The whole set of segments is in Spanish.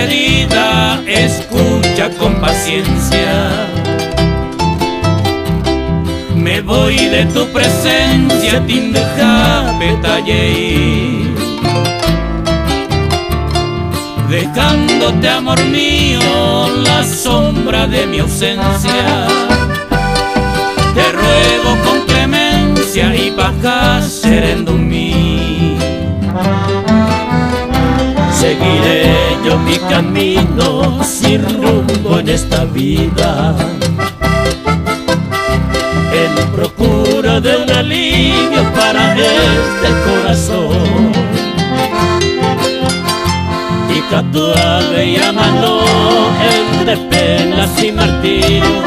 querida, escucha con paciencia. Me voy de tu presencia, tindeja petallei, dejándote, amor mío, la sombra de mi ausencia. Te ruego con clemencia y paz serendo mí. Seguiré yo mi camino sin rumbo en esta vida, en procura de un alivio para este corazón. Y catuave y amano entre penas y martirio,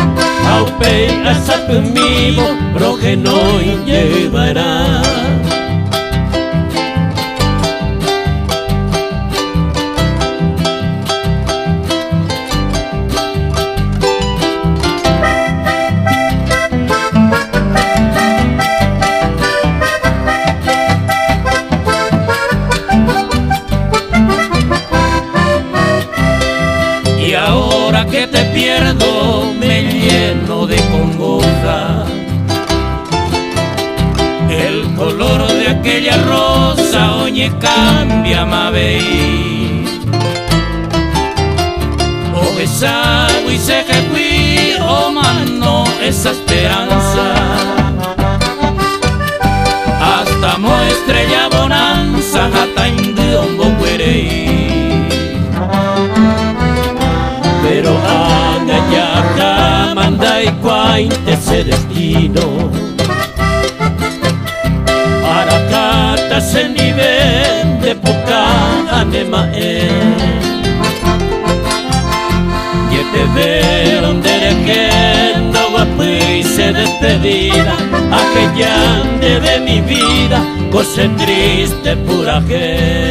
aupei a sapemivo progeno y llevará. Y ahora que te pierdo me lleno de congoja. El color de aquella rosa oye cambia mabei. O esa y se fui o mano esa esperanza. Hasta muestrella bonanza hasta indiombo querei. Pero haga ya manda y cuainte ese destino. Aracata se nivel de poca anemae. Y te veo derequendo guapi se despedida. Aquella de mi vida, cosa triste pura que.